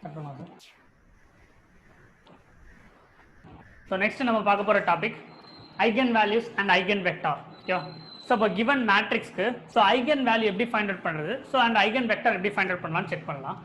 So next நம்ம பார்க்க போற topic eigen values and eigen vector. ஓகேவா? ஸோ இப்போ கிவன் மேட்ரிக்ஸ்க்கு ஸோ ஐகன் வேல்யூ எப்படி ஃபைண்ட் அவுட் பண்ணுறது, ஸோ அண்ட் ஐகன் வெக்டார் எப்படி ஃபைண்ட் அவுட் பண்ணலாம்னு செக் பண்ணலாம்.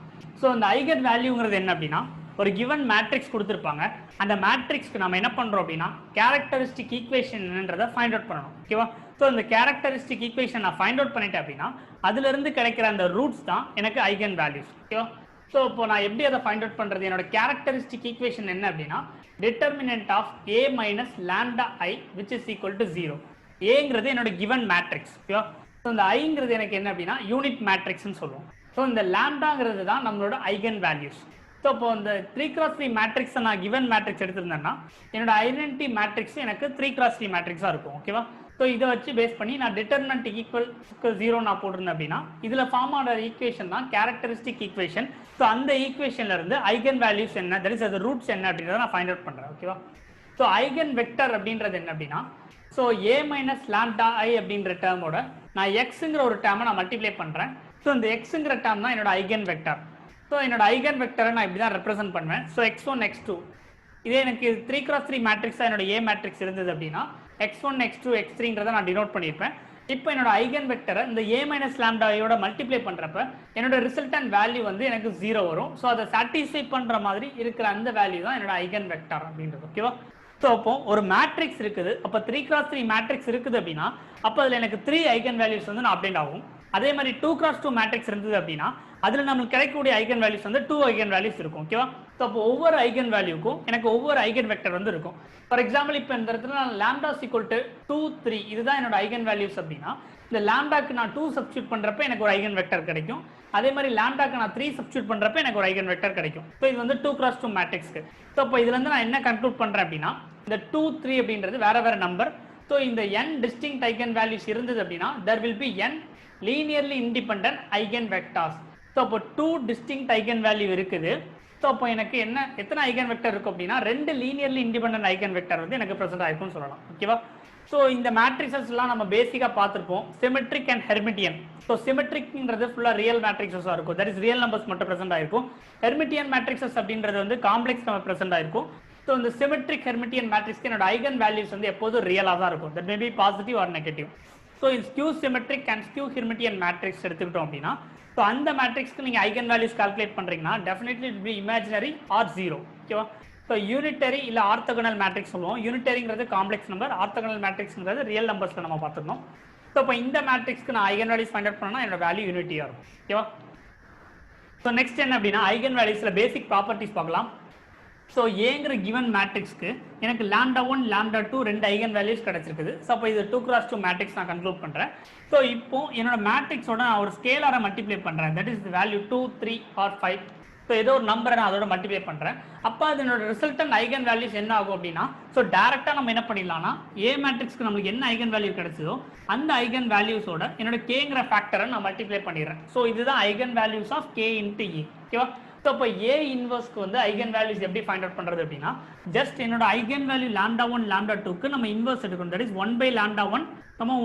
ஸோ அந்த ஐகன் வேல்யூங்கிறது என்ன அப்படின்னா, ஒரு கிவன் மேட்ரிக்ஸ் கொடுத்துருப்பாங்க. அந்த மேட்ரிக்ஸ்க்கு நம்ம என்ன பண்ணுறோம் அப்படின்னா கேரக்டரிஸ்டிக் ஈக்குவேஷன் என்னன்றதை ஃபைண்ட் அவுட் பண்ணணும். ஓகேவா? ஸோ இந்த கேரக்டரிஸ்டிக் ஈக்குவேஷன் நான் ஃபைண்ட் அவுட் பண்ணிட்டேன் அப்படின்னா அதுலேருந்து கிடைக்கிற அந்த ரூட்ஸ் தான் எனக்கு ஐகன் வேல்யூஸ். ஓகேவா? ஸோ இப்போ நான் எப்படி அதை ஃபைண்ட் அவுட் பண்ணுறது, என்னோட கேரக்டரிஸ்டிக் ஈக்குவேஷன் என்ன அப்படின்னா determinant of a minus lambda I which is equal to 0. ஏங்கிறது என்னோட கிவன் மேட்ரிக்ஸ். ஓகேவா? ஸோ இந்த ஐங்கிறது எனக்கு என்ன அப்படின்னா யூனிட் மேட்ரிக்ஸ்னு சொல்லுவோம். ஸோ இந்த லாம்டாங்கிறது தான் நம்மளோட ஐகன் வேல்யூஸ். ஸோ இப்போ இந்த 3x3 மேட்ரிக்ஸை நான் கிவன் மேட்ரிக்ஸ் எடுத்திருந்தேன்னா என்னோட ஐடென்டிட்டி மேட்ரிக்ஸ் எனக்கு 3x3 மேட்ரிக்ஸாக இருக்கும். ஓகேவா? ஸோ இதை வச்சு பேஸ் பண்ணி நான் டிட்டர்மினன்ட் ஈக்குவல் 0 நான் போட்டிருந்தேன் அப்படின்னா இதில் ஃபார்ம் ஆன ஈக்குவேஷன் தான் கேரக்டரிஸ்டிக் ஈக்குவேஷன். ஸோ அந்த ஈக்குவேஷன்ல இருந்து ஐகன் வேல்யூஸ் என்ன, தட் இஸ் அது ரூட்ஸ் என்ன அப்படின்றத நான் ஃபைண்ட் அவுட் பண்ணுறேன். ஓகேவா? ஸோ ஐகன் வெக்டர் அப்படின்றது என்ன அப்படின்னா, so a minus lambda I அப்படின்ற டேர்மோட நான் எக்ஸுங்கிற ஒரு டேர்மை நான் மல்டிப்ளை பண்ணுறேன். ஸோ இந்த எக்ஸுங்கிற டேர்ம் தான் என்னோட ஐகன் வெக்டர். ஸோ என்னோட ஐகன் வெக்டரை நான் இப்படி தான் ரெப்ரசென்ட் பண்ணுவேன். ஸோ x1 x2 இதே எனக்கு 3x3 மேட்ரிக்ஸாக என்னோட a மேட்ரிக்ஸ் இருந்தது அப்படின்னா x1 x2 x3ன்றதை நான் டினோட் பண்ணியிருப்பேன். இப்போ என்னோட ஐகன் வெக்டரை இந்த a minus lambda ஐயோட மல்டிப்ளை பண்ணுறப்ப என்னோட ரிசல்டன்ட் வேல்யூ வந்து எனக்கு 0 வரும். ஸோ அதை சாட்டிஸ்ஃபை பண்ணுற மாதிரி இருக்கிற அந்த வேல்யூ தான் என்னோட ஐகன் வெக்டர் அப்படின்றது. ஓகேவா? ஸோ அப்போ ஒரு மேட்ரிக்ஸ் இருக்குது, அப்போ 3x3 மேட்ரிக்ஸ் இருக்குது அப்படின்னா அப்போ அதில் எனக்கு 3 ஐகன் வேல்யூஸ் வந்து நான் அப்டேட் ஆகும். அதே மாதிரி 2x2 மேட்ரிக்ஸ் இருந்தது அப்படின்னா அதில் நம்மளுக்கு கிடைக்கக்கூடிய ஐகன் வேல்யூஸ் வந்து 2 ஐகன் வேல்யூஸ் இருக்கும். ஓகேவா? ஸோ அப்போ ஒவ்வொரு ஐகன் வேல்யூக்கும் எனக்கு ஒவ்வொரு ஐகன் வெக்டர் வந்து இருக்கும். ஃபார் எக்ஸாம்பிள் இப்போ இந்த இடத்துல நான் லாம்டா ஈக்குவல் டு 2 3 இதுதான் என்னோட ஐகன் வேல்யூஸ் அப்படின்னா இந்த லாம்டாக்கு நான் 2 சப்ஸ்டியூட் பண்ணுறப்ப எனக்கு ஒரு ஐகன் வெக்டர் கிடைக்கும். அதே மாதிரி லாம்டாக்கு நான் 3 சப்ஸ்டியூட் பண்ணுறப்ப எனக்கு ஒரு ஐகன் வெக்டர் கிடைக்கும். ஸோ இது வந்து 2x2 மேட்ரிக்ஸ்க்கு. ஸோ இப்போ இதுலேருந்து நான் என்ன கன்க்ளூட் பண்ணுறேன் அப்படின்னா இந்த 2 3 அப்படின்றது வேற வேற நம்பர். ஸோ இந்த n டிஸ்டிங்க்ட் ஐகன் வேல்யூஸ் இருந்தது அப்படின்னா there will be n linearly independent eigen vectors. So அப்போ 2 டிஸ்டிங்க்ட் ஐகன் வேல்யூ இருக்குது. ஸோ அப்போ எனக்கு என்ன எத்தனை ஐகன் வெக்டர் இருக்கும் அப்படின்னா 2 லீனியர்லி இண்டிபெண்டன்ட் ஐகன் வெக்டர் வந்து எனக்கு ப்ரெசென்ட் ஆயிருக்கும்னு சொல்லலாம். ஓகேவா? ஸோ இந்த மேட்ரிக்ஸஸ்லாம் நம்ம பேசிக்காக பார்த்துருப்போம், சிமெட்ரிக் அண்ட் ஹெர்மிட்டியன். ஸோ சிமெட்ரிக்ன்றது ஃபுல்லாக ரியல் மேட்ரிக்ஸஸாக இருக்கும், தட் இஸ் ரியல் நம்பர்ஸ் மட்டும் ப்ரெசென்ட் ஆயிருக்கும். ஹெர்மிட்டியன் மேட்ரிக்ஸஸ் அப்படின்றது வந்து காம்ப்ளெக்ஸ் நம்ம ப்ரெசென்ட் ஆயிருக்கும். ஸோ இந்த சிமெட்ரிக் ஹெர்மிட்டியன் மேட்ரிக்ஸ்க்கு என்னோட ஐகன் வேல்யூஸ் வந்து எப்போதும் ரியலாக தான் இருக்கும், that may be positive or negative. So இது skew symmetric and skew Hermitian matrix எடுத்துக்கிட்டோம் அப்படின்னா ஸோ அந்த மேட்ரிக்ஸ்க்கு நீங்கள் ஐகன் வேல்யூஸ் கால்குலேட் பண்ணுறீங்கன்னா definitely it be imaginary or 0. ஓகேவா? ஸோ யூனிட்டரி இல்லை ஆர்த்தோகனல் மேட்ரிக்ஸ் சொல்லுவோம். யூனிட்டரிங்கிறது காம்ப்ளெக்ஸ் நம்பர், ஆர்த்தோகனல் மேட்ரிக்ஸ்ங்கிறது ரியல் நம்பர்ஸில் நம்ம பார்த்துருந்தோம். ஸோ இப்போ இந்த மேட்ரிக்ஸ்க்கு நான் ஐகன் வேல்யூஸ் ஃபைண்ட் அவுட் பண்ணால் என்னோட வேல்யூ யூனிட்டியாக இருக்கும். ஓகேவா? ஸோ நெக்ஸ்ட் என்ன அப்படின்னா ஐகன் வேல்யூஸில் பேசிக் ப்ராப்பர்ட்டிஸ் பார்க்கலாம். ஸோ ஏங்கிற கிவன் மேட்ரிக்ஸ்க்கு எனக்கு லாம்டா 1 லாம்டா 2 2 ஐகன் வேல்யூஸ் கிடைச்சிருக்குது. ஸோ அப்போ இது 2x2 மேட்ரிக்ஸ் நான் கன்க்ளூட் பண்ணுறேன். ஸோ இப்போ என்னோட மேட்ரிக்ஸோட நான் ஒரு ஸ்கேலாரை மல்டிப்ளை பண்ணுறேன், that is value 2 3 or 5. So ஏதோ ஒரு நம்பரை நான் அதோட மல்டிப்ளை பண்ணுறேன். அப்போ அது என்னோட ரிசல்டன் ஐகன் வேல்யூஸ் என்ன ஆகும் அப்படின்னா ஸோ டேரெக்டாக நம்ம என்ன பண்ணிடலாம்னா ஏ மேட்ரிக்ஸ்க்கு நம்மளுக்கு என்ன ஐகன் வேல்யூ கிடைச்சதோ அந்த ஐகன் வேல்யூஸோட என்னோட கேங்கிற ஃபேக்டரை நான் மல்டிப்ளை பண்ணிடுறேன். ஸோ இதுதான் eigen values of K into A. ஓகேவா? ஸோ இப்போ ஏ இன்வர்ஸ்க்கு வந்து ஐகன் வேல்யூஸ் எப்படி ஃபைண்ட் அவுட் பண்ணுறது அப்படின்னா ஜஸ்ட் என்னோட ஐகன் வேல்யூ லாம்டா 1 லாம்டா 2க்கு நம்ம இன்வர்ஸ் எடுக்கணும், that is 1 lambda 1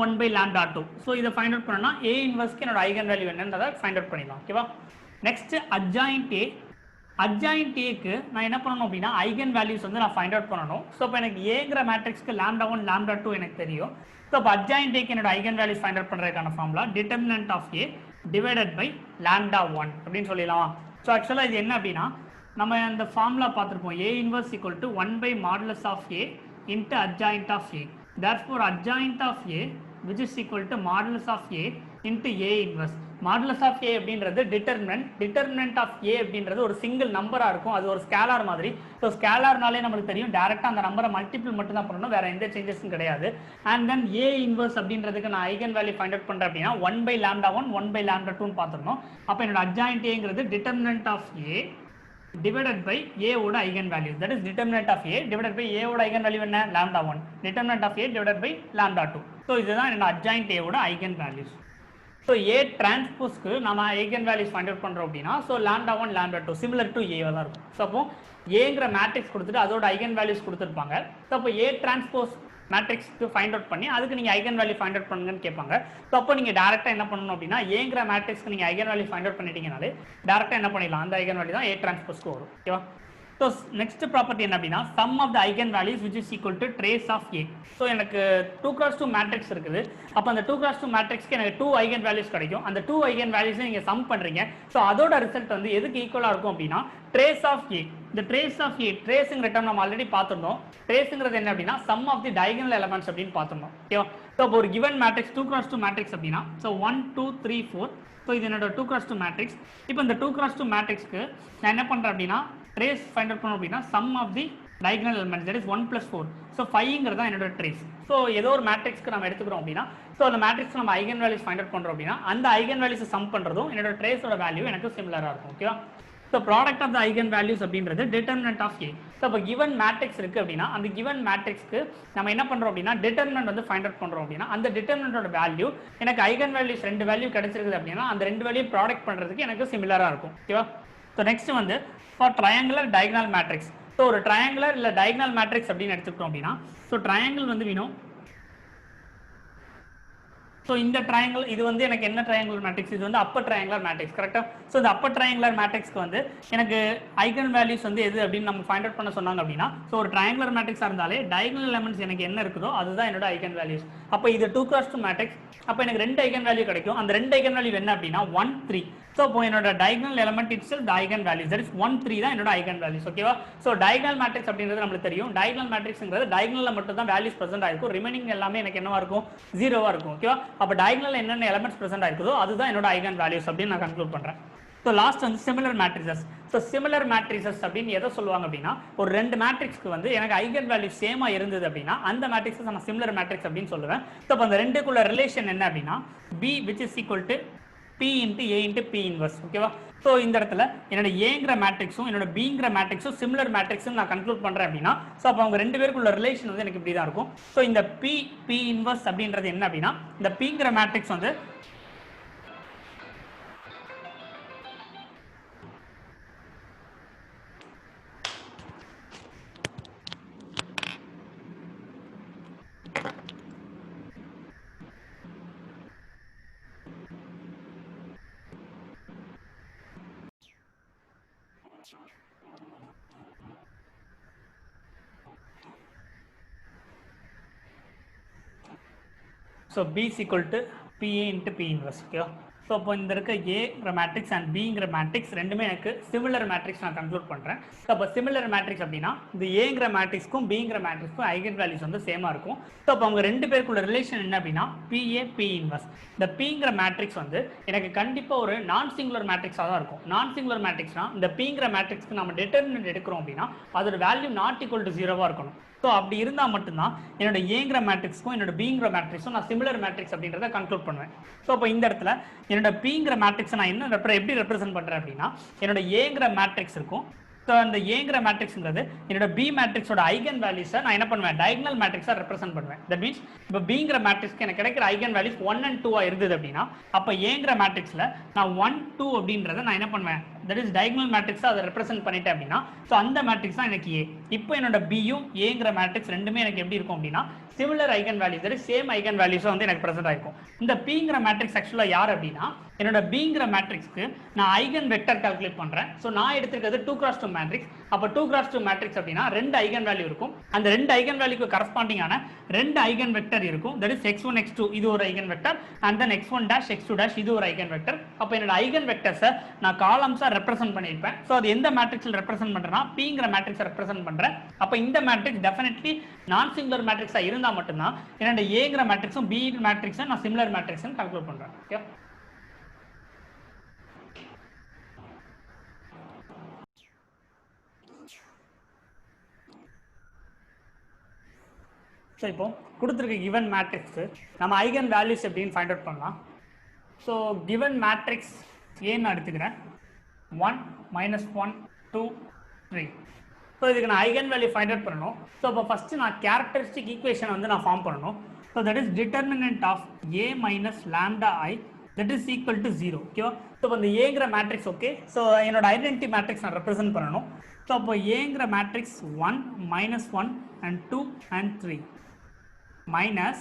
1 lambda 2. So இதை ஃபைண்ட் அவுட் பண்ணோம்னா ஏ இன்வர்ஸ்க்கு என்னோட ஐகன் வேல்யூ என்னன்றதை ஃபைண்ட் அவுட் பண்ணிடலாம். ஓகேவா? Next adjoint A. அட்ஜாயிண்ட் ஏக்கு நான் என்ன பண்ணணும் அப்படின்னா ஐகன் வேல்யூஸ் வந்து நான் ஃபைண்ட் அவுட் பண்ணணும். ஸோ இப்போ எனக்கு ஏங்கிற மேட்ரிக்ஸ்க்கு லாம்டா 1 லாம்டா 2 எனக்கு தெரியும். ஸோ இப்போ அட்ஜாயிண்ட் ஏக்கு என்னோட ஐகன் வேல்யூஸ் ஃபைண்ட் அவுட் பண்ணுறதுக்கான formula determinant of A divided by lambda 1 அப்படின்னு சொல்லிடலாம். ஸோ ஆக்சுவலாக இது என்ன அப்படின்னா நம்ம அந்த ஃபார்முலா பார்த்துருப்போம், A inverse equal to 1 modulus of A into adjoint of A. Therefore adjoint of A which is equal to modulus of A into A inverse. Modulus of A அப்படின்றது டிட்டர்மினன்ட் ஆஃப் ஏ அப்படின்றது ஒரு single நம்பராக இருக்கும், அது ஒரு scalar மாதிரி. So ஸ்கேலார்னாலே நம்மளுக்கு தெரியும் டேரெக்டாக அந்த நம்பரை மல்டிபிள் மட்டும் தான் பண்ணணும், வேறு எந்த சேஞ்சஸும் கிடையாது. அண்ட் தென் ஏ இன்வர்ஸ் அப்படின்றதுக்கு நான் ஐகன் வேல்யூ ஃபைண்ட் அவுட் பண்ணுறேன் அப்படின்னா 1 லாம்டா 1 லாம்டா 2 பார்த்துருந்தோம். அப்போ என்னோட அட்ஜாயிண்ட் ஏங்கிறது determinant of A divided by ஏவோட eigen value, that is determinant of A divided by ஏவோட ஐகன் வேல்யூ என்ன lambda 1 determinant of A divided by lambda 2. So இதுதான் என்னோட அட்ஜாயிண்ட் ஏவோட ஐகன் வேல்யூஸ். ஸோ ஏ டிரான்ஸ்போஸ்க்கு நம்ம ஐகன் வேல்யூஸ் ஃபைண்ட் அவுட் பண்ணுறோம் அப்படின்னா so lambda 1 lambda 2 similar to ஏவாக தான் இருக்கும். ஸோ அப்போ ஏங்கிற மேட்ரிக்ஸ் கொடுத்துட்டு அதோட ஐகன் வேல்யூஸ் கொடுத்துருப்பாங்க. ஸோ அப்போ ஏ டிரான்ஸ்போஸ் மேட்ரிக்ஸ்க்கு ஃபைண்ட் அவுட் பண்ணி அதுக்கு நீங்கள் ஐகன் வேல்யூ ஃபைண்ட் அவுட் பண்ணுங்கன்னு கேட்பாங்க. ஸோ அப்போ நீங்கள் டேரெக்டாக என்ன பண்ணணும் அப்படின்னா ஏங்கிற மேட்ரிக்ஸ்க்கு நீங்கள் ஐகன் வேல்யூ ஃபைண்ட் அவுட் பண்ணிட்டீங்கனாலே டேரெக்டாக என்ன பண்ணிடலாம், அந்த ஐகன் வேல்யூ தான் A டிரான்ஸ்போஸ்க்கு வரும். ஓகேவா? ஸோ நெக்ஸ்ட் ப்ராப்பர்ட்டி என்ன அப்படின்னா sum of the eigen values which is equal to trace of A. So எனக்கு 2x2 மேட்ரிக்ஸ் இருக்குது. அப்போ அந்த 2x2 மேட்ரிக்ஸ்க்கு எனக்கு 2 ஐகன் வேல்யூஸ் கிடைக்கும். அந்த 2 ஐகன் வேல்யூஸை நீங்கள் சம் பண்ணுறீங்க. ஸோ அதோட ரிசல்ட் வந்து எதுக்கு ஈக்குவலாக இருக்கும் அப்படின்னா ட்ரேஸ் ஆஃப் ஏ. இந்த ட்ரேஸ் ஆஃப் ஏ, ட்ரேஸுங்கிற டேர்ம் நம்ம ஆல்ரெடி பார்த்துருந்தோம். ட்ரேஸுங்கிறது என்ன அப்படின்னா sum of the diagonal elements அப்படின்னு பார்த்துருந்தோம். ஓகேவா? ஸோ இப்போ ஒரு கிவன் மேட்ரிக்ஸ் 2x2 மேட்ரிக்ஸ் அப்படின்னா ஸோ 1 2 3 4. ஸோ இது என்னோட 2x2 மேட்ரிக்ஸ். இப்போ இந்த 2x2 மேட்ரிக்ஸ்க்கு நான் என்ன பண்ணுறேன் அப்படின்னா ட்ரேஸ் ஃபைண்ட் அவுட் பண்ணோம் அப்படின்னா sum of the diagonal elements that is 1 + 4. So 5ங்கிறது தான் என்னோட ட்ரேஸ். ஸோ ஏதோ ஒரு மேட்ரிக்ஸ்க்கு நம்ம எடுத்துக்கிறோம் அப்படின்னா ஸோ அந்த மேட்ரிக்ஸ் நம்ம ஐகன் வேல்யூஸ் ஃபைண்ட் அவுட் பண்ணுறோம் அப்படின்னா அந்த ஐகன் வேல்யூஸ் சம் பண்ணுறதும் என்னோட ட்ரேஸோட வேல்யூ எனக்கு சிமிலராக இருக்கும். ஓகேவா? So product of the eigen values அப்படின்றது டிட்டர்மினன்ட் ஆஃப் ஏ. ஸோ இப்போ கிவன் மேட்ரிக்ஸ் இருக்குது அப்படின்னா அந்த கிவன் மேட்ரிக்ஸ்க்கு நம்ம என்ன பண்ணுறோம் அப்படின்னா டிட்டர்மினன்ட் வந்து ஃபைண்ட் அவுட் பண்ணுறோம் அப்படின்னா அந்த டிட்டர்மினன்ட்டோட வேல்யூ எனக்கு ஐகன் வேல்யூஸ் 2 வேல்யூ கிடைச்சிருக்குது அப்படின்னா அந்த 2 வேல்யூ ப்ராடக்ட் பண்ணுறதுக்கு எனக்கு சிமிலராக இருக்கும். ஓகேவா? ஸோ நெக்ஸ்ட் வந்து for triangular diagonal matrix. So ஒரு ட்ரையாங்குலர் இல்லை டயகனல் மேட்ரிக்ஸ் அப்படின்னு எடுத்துக்கிட்டோம் அப்படின்னா ஸோ ட்ரையாங்கிள் வந்து வேணும். ஸோ இந்த ட்ரையாங்கிள் இது வந்து எனக்கு என்ன ட்ரையாங்குலர் மேட்ரிக்ஸ், இது வந்து அப்பர் ட்ரையாங்குலர் மேட்ரிக்ஸ். கரெக்டாக? ஸோ இந்த அப்பர் ட்ரையாங்குலர் மேட்ரிக்ஸ்க்கு வந்து எனக்கு ஐகன் வேல்யூஸ் வந்து எது அப்படின்னு நம்ம ஃபைண்ட் அவுட் பண்ண சொன்னாங்க அப்படின்னா ஸோ ஒரு ட்ரையாங்குலர் மேட்ரிக்ஸாக இருந்தாலே டயகனல் எலிமெண்ட்ஸ் எனக்கு என்ன இருக்குதோ அதுதான் என்னோட ஐகன் வேல்யூஸ். அப்போ இது 2x2 மேட்ரிக்ஸ். அப்போ எனக்கு 2 ஐகன் வேல்யூ கிடைக்கும். அந்த 2 ஐகன் வேல்யூ என்ன அப்படின்னா 1 3. ஸோ இப்போ என்னோட diagonal element it's the eigen values that is 1 3 தான் என்னோட ஐகன் வேல்யூஸ். ஓகேவா? ஸோ டயகனல் மேட்ரிக்ஸ் அப்படின்றது நம்மளுக்கு தெரியும். டயகனல் மேட்ரிக்ஸ்ங்கிறது டயகனலில் மட்டும் தான் வேல்யூஸ் ப்ரெசென்ட் ஆயிருக்கும். ரிமைனிங் எல்லாமே எனக்கு என்னவா இருக்கும், 0வா இருக்கும். ஓகேவா? அப்போ டயகனல் என்னென்ன எலிமெண்ட்ஸ் ப்ரெசென்ட் ஆயிருக்குதோ அதுதான் என்னோட ஐகன் வேல்யூஸ் அப்படின்னு நான் கன்க்ளூட் பண்ணுறேன். ஸோ லாஸ்ட் வந்து similar matrices. So similar matrices அப்படின்னு எதை சொல்லுவாங்க அப்படின்னா ஒரு 2 மேட்ரிக்ஸ்க்கு வந்து எனக்கு ஐகன் வேல்யூ சேமா இருந்தது அப்படின்னா அந்த மேட்ரிக்ஸை நம்ம சிமிலர் மேட்ரிக்ஸ் அப்படின்னு சொல்லுவேன். ஸோ அப்போ அந்த ரெண்டுக்குள்ள ரிலேஷன் என்ன அப்படின்னா B which is equal to P into A into P inverse. ஓகேவா? ஸோ இந்த இடத்துல என்னோட ஏங்கிற மேட்ரிக்ஸும் என்னோட பிங்கிற மேட்ரிக்ஸும் சிமிலர் மேட்ரிக்ஸும் நான் கன்க்ளூட் பண்ணுறேன் அப்படின்னா ஸோ அப்போ அவங்க 2 பேருக்குள்ள ரிலேஷன் வந்து எனக்கு இப்படி தான் இருக்கும். ஸோ இந்த P இன்வர்ஸ் அப்படின்றது என்ன அப்படின்னா இந்த பிங்கிற மேட்ரிக்ஸ் வந்து so B is equal to PA into P inverse. ஓகேவா? ஸோ இப்போ இந்த இருக்க ஏங்கிற மேட்ரிக்ஸ் அண்ட் பிங்கிற மேட்ரிக்ஸ் ரெண்டுமே எனக்கு சிமிலர் மேட்ரிக்ஸ் நான் கன்க்ளூட் பண்ணுறேன். ஸோ அப்போ சிமிலர் மேட்ரிக்ஸ் அப்படின்னா இந்த ஏங்கிற மேட்ரிக்ஸ்க்கும் பிங்கிற மேட்ரிக்ஸ்க்கும் ஐகன் வேல்யூஸ் வந்து சேமாக இருக்கும். ஸோ அப்போ அவங்க 2 பேருக்குள்ள ரிலேஷன் என்ன அப்படின்னா PA P இன்வர்ஸ். இந்த பிங்கிற மேட்ரிக்ஸ் வந்து எனக்கு கண்டிப்பாக ஒரு நான் சிங்குலர் மேட்ரிக்ஸாக தான் இருக்கும். நான் சிங்குலர் மேட்ரிக்ஸ்னா இந்த பிங்கிற மேட்ரிக்ஸ்க்கு நம்ம டிட்டர்மினன்ட் எடுக்கிறோம் அப்படின்னா அதோட வேல்யூ நாட் ஈக்குவல் டு 0வா இருக்கணும். ஸோ அப்படி இருந்தால் மட்டும்தான் என்னோட ஏங்கிற மேட்ரிக்ஸ்க்கும் என்னோட பிங்கிற மேட்ரிக்ஸும் நான் சிமிலர் மேட்ரிக்ஸ் அப்படின்றத கன்க்ளூட் பண்ணுவேன். ஸோ இப்போ இந்த இடத்துல என்னோட பிங்கிற மேட்ரிக்ஸை நான் என்ன எப்படி ரெப்ரசென்ட் பண்ணுறேன் அப்படின்னா என்னோட ஏங்கிற மேட்ரிக்ஸ் இருக்கும். ஸோ அந்த ஏங்கிற மேட்ரிக்ஸ்ங்கிறது என்னோட பி மேட்ரிக்ஸோட ஐகன் வேல்யூஸை நான் என்ன பண்ணுவேன் டயகனல் மேட்ரிக்ஸாக ரெப்ரசென்ட் பண்ணுவேன். தட் மீன்ஸ் இப்போ பிங்கிற மேட்ரிக்ஸ்க்கு எனக்கு கிடைக்கிற ஐகன் வேல்யூஸ் 1 and 2 இருந்தது அப்படின்னா அப்போ ஏங்கிற மேட்ரிக்ஸில் நான் 1 2 அப்படின்றத நான் என்ன பண்ணுவேன் தட் இஸ் டயகனல் மேட்ரிக்ஸாக அதை ரெப்ரசென்ட் பண்ணிட்டேன் அப்படின்னா ஸோ அந்த மேட்ரிக்ஸ் தான் எனக்கு ஏ. இப்போ என்னோட பியும் ஏங்கிற மேட்ரிக்ஸ் ரெண்டுமே எனக்கு எப்படி இருக்கும் அப்படின்னா similar eigen values that is same eigen வேல்யூஸாக வந்து எனக்கு ப்ரெசென்ட் ஆயிருக்கும். இந்த பிங்கிற மேட்ரிக்ஸ் ஆக்சுவலாக யார் அப்படின்னா என்னோட பிங்கிற மேட்ரிக்ஸ்க்கு நான் ஐகன் வெக்டர் கால்குலேட் பண்ணுறேன். ஸோ நான் எடுத்துக்கிறது 2x2 மேட்ரிக்ஸ். அப்போ 2x2 மேட்ரிக்ஸ் அப்படின்னா 2 ஐகன் வேல்யூ இருக்கும். அந்த 2 ஐகன் வேல்யூக்கு கரஸ்பாண்டிங்கான 2 ஐகன் வெக்டர் இருக்கும். தட் இஸ் x1 x2 இது ஒரு eigen vector and then x1 dash x2 dash இது ஒரு ஐகன் வெக்டர். அப்போ என்னோட ஐகன் வெக்டர்ஸை நான் காலம்ஸாக ரெப்ரசென்ட் பண்ணியிருப்பேன். ஸோ அது எந்த மேட்ரிக்ஸில் ரெப்ரசென்ட் பண்ணுறேன்னா பிங்கிற மேட்ரிக்ஸை ரெப்ரசென்ட் பண்ணுறேன். அப்போ இந்த மேட்ரிக்ஸ் டெஃபினெட்லி நான் சிங்குலர் மேட்ரிக்ஸாக இருந்தால் மட்டும்தான் என்னோட ஏங்கிற மேட்ரிக்ஸும் பி மேட்ரிக்ஸும் நான் சிமிலர் மேட்ரிக்ஸ்னு கன்க்ளூட் பண்ணுறேன். ஓகே? ஸோ இப்போ கொடுத்துருக்க கிவன் மேட்ரிக்ஸு நம்ம ஐகன் வேல்யூஸ் எப்படின்னு ஃபைண்ட் அவுட் பண்ணலாம். ஸோ கிவன் மேட்ரிக்ஸ் ஏன்னு எடுத்துக்கிறேன் 1 -1 2 3. ஸோ இதுக்கு நான் ஐகன் வேல்யூ ஃபைண்ட் அவுட் பண்ணணும். ஸோ இப்போ ஃபஸ்ட்டு நான் கேரக்டரிஸ்டிக் ஈக்குவேஷன் வந்து நான் ஃபார்ம் பண்ணணும். So that is determinant of A minus lambda I that is equal to 0. ஓகேவா? ஸோ இப்போ இந்த ஏங்கிற மேட்ரிக்ஸ் ஓகே. ஸோ என்னோட ஐடென்டிட்டி மேட்ரிக்ஸ் நான் ரெப்ரசென்ட் பண்ணணும். ஸோ அப்போ ஏங்கிற matrix 1 -1 and 2 and 3. minus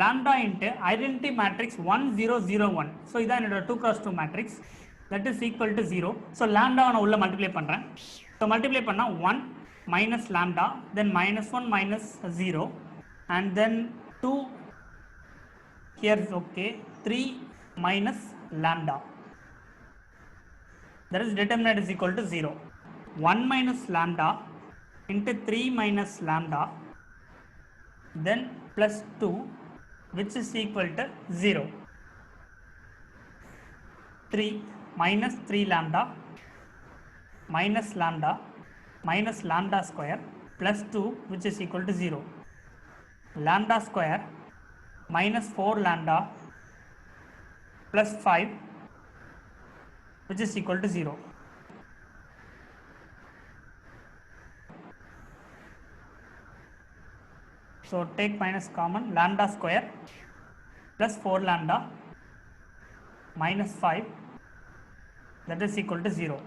lambda into identity matrix 1 0 0 1. So இதான் என்னோட 2 cross 2 matrix, that is equal to 0. So lambda நான் உள்ள multiply பண்றேன். So multiply பண்ணா 1 minus lambda, then minus 1 minus 0, and then 2 here is okay, 3 minus lambda, that is determinant is equal to 0. 1 minus lambda into 3 minus lambda, then plus 2, which is equal to 0. 3 minus 3 lambda minus lambda minus lambda square plus 2, which is equal to 0. Lambda square minus 4 lambda plus 5, which is equal to 0. So take minus common, lambda square plus 4 lambda minus 5, that is equal to 0.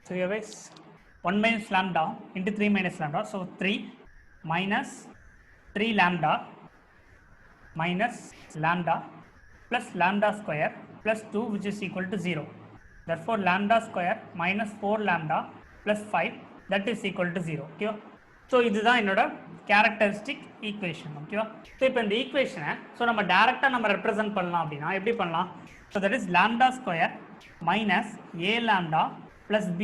So here is 1 minus lambda into 3 minus lambda, so 3 minus 3 lambda minus lambda plus lambda square plus 2, which is equal to 0. Therefore lambda square minus 4 lambda plus 5, that is equal to 0. Okay, so இதுதான் என்னோட characteristic equation. Okay, so இப்போ இந்த equation so நம்ம டைரக்டா நம்ம represent பண்ணலாம் அப்படினா எப்படி பண்ணலாம்? So that is lambda square minus a lambda plus b,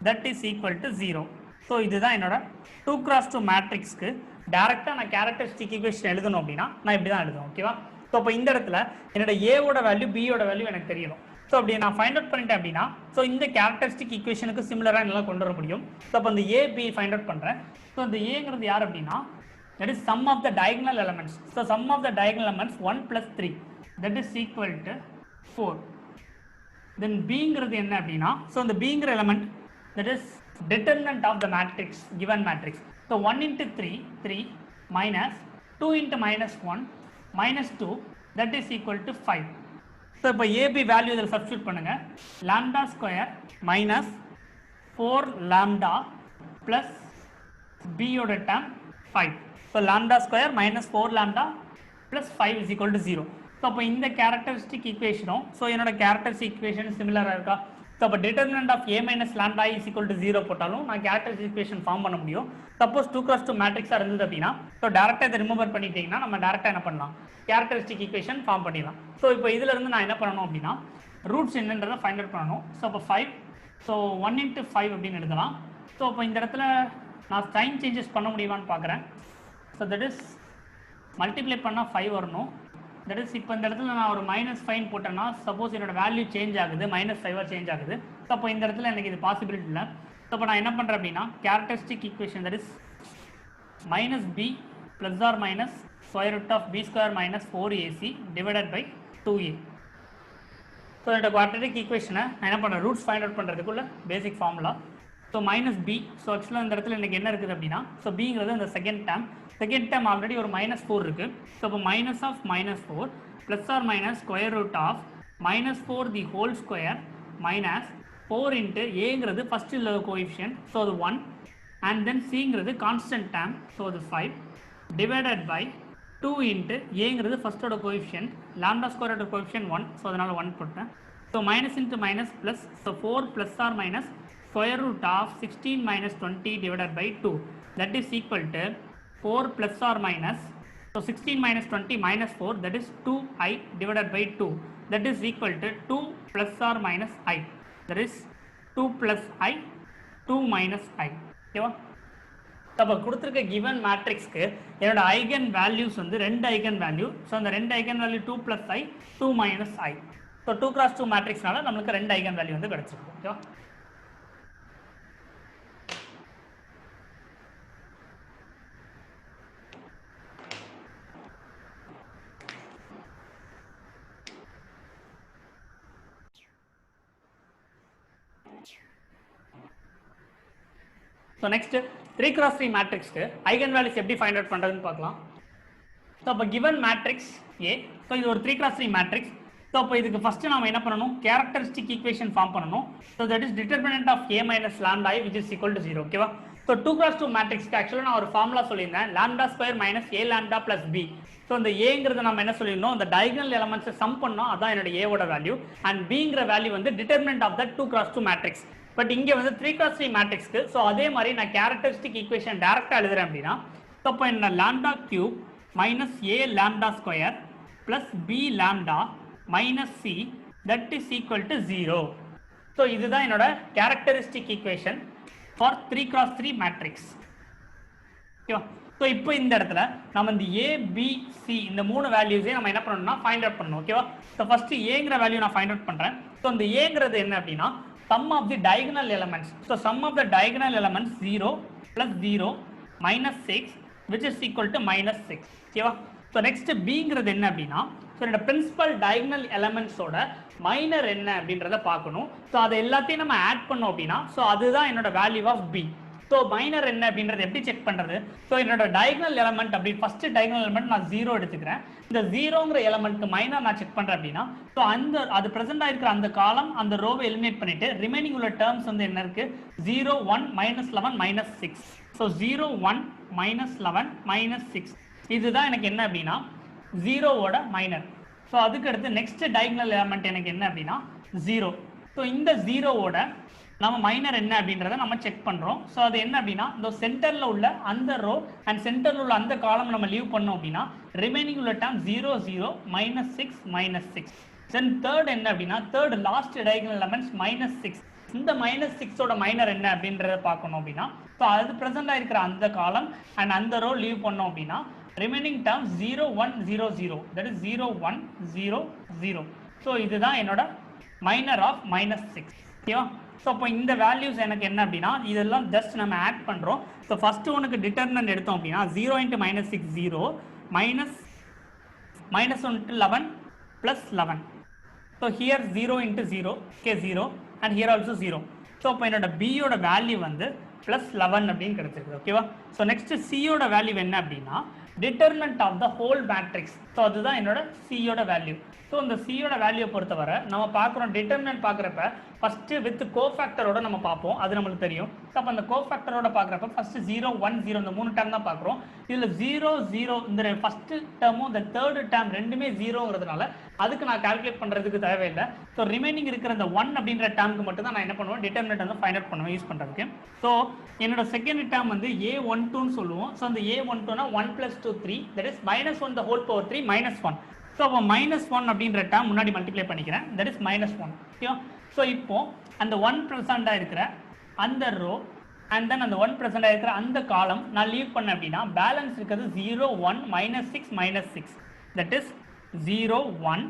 that is equal to 0. so இதுதான் என்னோட 2 cross 2 மேட்ரிக்ஸ்க்கு டைரக்டா நான் கேரக்டரிஸ்டிக் ஈக்குவேஷன் எழுதணும் அப்படின்னா நான் இப்படி தான் எழுதுவேன். ஓகேவா? ஸோ இப்போ இந்த இடத்துல என்னோட ஏவோட வேல்யூ பியோட வேல்யூ எனக்கு தெரியணும். ஸோ அப்படி நான் ஃபைண்ட் அவுட் பண்ணிட்டேன் அப்படின்னா ஸோ இந்த கேரக்டரிஸ்டிக் ஈக்குவேஷனுக்கு சிமிலராக என்னால் கொண்டு வர முடியும். ஸோ அப்போ இந்த ஏ பி ஃபைண்ட் அவுட் பண்ணுறேன். ஸோ இந்த ஏங்கிறது யார் அப்படின்னா that is sum of the diagonal elements. So sum of the diagonal elements 1 plus 3, that is equal to 4. Then பிங்கிறது என்ன அப்படின்னா ஸோ இந்த பிங்கிற element that is determinant of the matrix, given matrix. So 1 into 3, 3 minus 2 into minus 1 minus 2, that is equal to 5. So இப்போ AB value இதில் substitute பண்ணுங்க. Lambda square minus 4 lambda plus B ஓட term 5. So lambda square minus 4 lambda plus 5 is equal to 0. So இப்போ இந்த characteristic equation so என்னோட characteristic equation similar-ஆ இருக்கா? So அப்போ determinant of a minus lambda is equal to 0 போட்டாலும் நான் characteristic equation form பண்ண முடியும். சப்போஸ் 2 cross 2 மேட்ரிக்ஸாக இருந்தது அப்படின்னா ஸோ டேரெக்டாக இதை ரிமூவ் பண்ணிட்டீங்கன்னா நம்ம டேரெக்டாக என்ன பண்ணலாம்? கேரக்டரிஸ்டிக் ஈக்குவேஷன் ஃபார்ம் பண்ணிடலாம். ஸோ இப்போ இதில் இருந்து நான் என்ன பண்ணணும் அப்படின்னா ரூட்ஸ் என்னன்றதை ஃபைண்ட் அவுட் பண்ணணும். ஸோ அப்போ 5, ஸோ 1 into 5 அப்படின்னு எழுதலாம். ஸோ இப்போ இந்த இடத்துல நான் சைன் சேஞ்சஸ் பண்ண முடியுமான்னு பார்க்குறேன். ஸோ தட் இஸ் மல்டிப்ளை பண்ணால் 5 வரணும். தட் இஸ் இப்போ இந்த இடத்துல நான் ஒரு -5 போட்டேன்னா சப்போஸ் என்னோட வேல்யூ சேஞ்ச் ஆகுது, -5 சேஞ்ச் ஆகுது. ஸோ அப்போ இந்த இடத்துல எனக்கு இது பாசிபிலிட்டி இல்லை. ஸோ இப்போ நான் என்ன பண்ணுறேன் அப்படின்னா characteristic equation that is -b plus or minus square root of b square minus 4ac divided by 2a. So என்னோட குவாட்ரேட்டிக் ஈக்குவேஷனை நான் என்ன பண்ணுறேன் ரூட்ஸ் ஃபைண்ட் அவுட் பண்ணுறதுக்குள்ள basic formula. So -b, so ஆக்சுவலாக இந்த இடத்துல எனக்கு என்ன இருக்குது அப்படின்னா ஸோ பிங்கிறது இந்த செகண்ட் டேர்ம் ஆல்ரெடி ஒரு -4 இருக்குது. ஸோ இப்போ minus of -4 plus or minus square root of -4 the whole square minus 4 into ஏங்கிறது ஃபஸ்ட் உள்ள கோஎஃபிஷியன்ட் ஸோ அது 1 அண்ட் தென் சிங்கிறது கான்ஸ்டன்ட் டேர்ம் ஸோ அது 5 டிவைடட் பை 2 இன்ட்டு ஏங்கிறது ஃபஸ்ட்டோட கோஎஃபிஷியன்ட் லாம்டா ஸ்கொயரோட கோஎஃபிஷியன்ட் 1 ஸோ அதனால் 1 போட்டேன். So minus into minus plus so 4 plus or minus square root of 16 minus 20 divided by 2, that is equal to 4 plus or minus, so 16 minus 20 minus 4, that is 2i divided by 2, that is equal to 2 plus or minus I, that is 2 plus I, 2 minus I. ஓகேவா? அப்போ கொடுத்துருக்க given மேட்ரிக்ஸ்க்கு என்னோட eigen values வந்து 2 eigen value. So அந்த 2 eigen value 2 plus I, 2 minus I. So 2 cross 2 மேட்ரிக்ஸ்னால நம்மளுக்கு 2 eigen value வந்து கிடச்சிருக்கு. ஓகேவா? So next 3 cross 3 matrix eigen values எப்படி ஃபைண்ட் அவுட் பண்றதுன்னு பார்க்கலாம். ஸோ அப்போ given matrix A. So இது ஒரு 3x3 matrix. So இப்போ இதுக்கு first நாம என்ன பண்ணணும், characteristic equation form பண்ணணும். So that is determinant of A minus lambda I which is equal to 0. ஓகேவா? So 2x2 matrix க்கு actually நான் ஒரு formula சொல்லியிருந்தேன், lambda square minus A lambda plus B. So இந்த Aங்கிறது நம்ம என்ன சொல்லியிருந்தோம், இந்த diagonal elements sum பண்ணோம், அதான் என்னோட A ஓட வேல்யூ, and Bங்கிற வேல்யூ வந்து determinant of that 2x2 matrix. But இங்க வந்து 3x3 மேட்ரிக்ஸ்க்கு ஸோ அதே மாதிரி நான் கேரக்டரிஸ்டிக் ஈக்குவேஷன் டைரக்டா எழுதுறேன் அப்படின்னா ஸோ இப்போ என்ன lambda cube minus A lambda square plus B lambda minus C that is equal to 0. So இதுதான் என்னோட characteristic equation for 3x3 matrix. ஓகேவா? ஸோ இப்போ இந்த இடத்துல நம்ம இந்த ஏ பி சி இந்த மூணு வேல்யூஸே நம்ம என்ன பண்ணணும்னா ஃபைண்ட் அவுட் பண்ணணும். ஓகேவா? ஸோ ஃபர்ஸ்ட் ஏங்கிற வேல்யூ நான் ஃபைண்ட் அவுட் பண்றேன். ஸோ இந்த ஏங்கிறது என்ன அப்படின்னா sum of the diagonal elements. So sum of the diagonal elements 0 plus 0 minus 6 which is equal to minus 6. ஓகேவா? So next Bங்கிறது என்ன அப்படின்னா ஸோ என்னோட பிரின்சிபல் diagonal elements ஓட மைனர் என்ன அப்படின்றத பார்க்கணும். ஸோ அதை எல்லாத்தையும் நம்ம ஆட் பண்ணோம் அப்படின்னா ஸோ அதுதான் என்னோட value of B. So minor என்ன அப்படின்றது எப்படி செக் பண்றது? ஸோ என்னோட diagonal element அப்படி ஃபர்ஸ்ட் diagonal element நான் 0 எடுத்துக்கிறேன். இந்த 0ங்கிற எலமெண்ட்க்கு மைனர் நான் செக் பண்றேன் அப்படின்னா ஸோ அந்த அது பிரசன்ட் ஆயிருக்கிற அந்த காலம் அந்த ரோவை எலிமினேட் பண்ணிட்டு ரிமைனிங் உள்ள டேர்ம்ஸ் வந்து என்ன இருக்கு 0 1 minus 11 minus 6. So 0 1 minus 11 minus 6 இதுதான் எனக்கு என்ன அப்படின்னா 0வோட மைனர். ஸோ அதுக்கு அடுத்து நெக்ஸ்ட் diagonal element எனக்கு என்ன அப்படின்னா 0. ஸோ இந்த 0வோட நம்ம மைனர் என்ன அப்படின்றத நம்ம செக் பண்றோம். ஸோ அது என்ன அப்படின்னா இந்த சென்டர்ல உள்ள அந்த ரோ அண்ட் சென்டர்ல உள்ள அந்த காலம் நம்ம லீவ் பண்ணோம் அப்படின்னா ரிமைனிங் உள்ள term 0 0 minus 6 minus 6. Then third என்ன அப்படின்னா third last diagonal elements minus 6. இந்த மைனஸ் 6ஓட மைனர் என்ன அப்படின்றத பார்க்கணும் அப்படின்னா ஸோ அது பிரசன்ட் ஆயிருக்கிற அந்த காலம் அண்ட் அந்த ரோ லீவ் பண்ணோம் அப்படின்னா remaining term 0 1 0 0 that is 0 1 0 0. So இதுதான் என்னோட மைனர் ஆஃப் மைனஸ் 6. ஓகேவா? ஸோ அப்போ இந்த வேல்யூஸ் எனக்கு என்ன அப்படின்னா இதெல்லாம் ஜஸ்ட் நம்ம ஆட் பண்ணுறோம். ஸோ ஃபர்ஸ்ட் ஒனுக்கு டிட்டர்மினன்ட் எடுத்தோம் அப்படின்னா 0 into minus 6 0 minus 1 into 11 plus 11. So here 0 into 0 okay 0 and here also 0. So அப்போ என்னோட பியோட வேல்யூ வந்து plus 11 அப்படின்னு கிடைச்சிருக்கு. ஓகேவா? ஸோ நெக்ஸ்ட் சியோட வேல்யூ என்ன அப்படின்னா determinant of the whole matrix. So அதுதான் என்னோட சியோட வேல்யூ. ஸோ இந்த சியோட வேல்யூ பொறுத்தவரை நம்ம பார்க்குறோம் டிட்டர்மினன்ட் பார்க்குறப்ப ஃபர்ஸ்ட் வித் கோஃபேக்டரோட நம்ம பார்ப்போம், அது நம்மளுக்கு தெரியும். ஸோ அப்போ அந்த கோஃபேக்டரோட பார்க்குறப்ப ஃபர்ஸ்ட் 0 1 0 இந்த மூணு டேர்ம் தான் பார்க்குறோம். இதில் 0 0 இந்த ஃபர்ஸ்ட் டேர்மும் இந்த தேர்ட் டேர்ம் ரெண்டுமே 0ங்கிறதுனால அதுக்கு நான் கால்குலேட் பண்ணுறதுக்கு தேவையில்லை. ஸோ ரிமைனிங் இருக்கிற இந்த 1 அப்படின்ற டேர்முக்கு மட்டும் தான் நான் என்ன பண்ணுவேன் டிட்டர்மினன்ட் வந்து ஃபைண்ட் அவுட் பண்ணுவேன் யூஸ் பண்ணுறதுக்கு. ஸோ என்னோட செகண்ட் டேர்ம் வந்து A12ன்னு சொல்லுவோம். ஸோ அந்த A12னா 1 + 2 3 that is -1 the whole power 3 -1. So அப்போ -1 அப்படின்ற டேர்ம் முன்னாடி மல்டிப்ளை பண்ணிக்கிறேன் தட் இஸ் -1. ஓகேவா? ஸோ இப்போ அந்த 1 ப்ரெசண்டாக இருக்கிற அந்த ரோ அண்ட் தென் அந்த 1 ப்ரெசண்டாக இருக்கிற அந்த காலம் நான் லீவ் பண்ணேன் அப்படின்னா பேலன்ஸ் இருக்கிறது 0 1 -6 -6 தட் இஸ் 0 1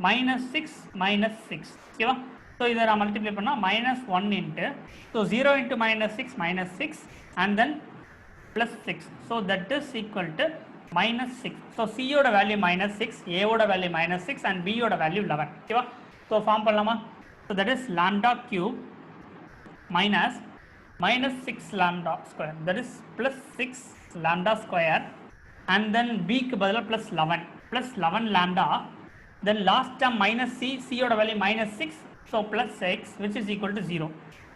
-6 -6. ஓகேவா? ஸோ இதை நான் மல்டிப்ளை பண்ணால் -1 into so 0 into -6 -6 and then +6. So that is equal to -6. So சியோட வேல்யூ -6, ஏவோட வேல்யூ -6 அண்ட் பியோட வேல்யூ 11. ஓகேவா? ஸோ ஃபார்ம் பண்ணலாமா? So that is lambda cube minus -6 lambda square that is +6 lambda square and then பிக்கு பதிலாக +11 lambda then last term minus சியோட வேல்யூ -6 so +6 which is equal to 0.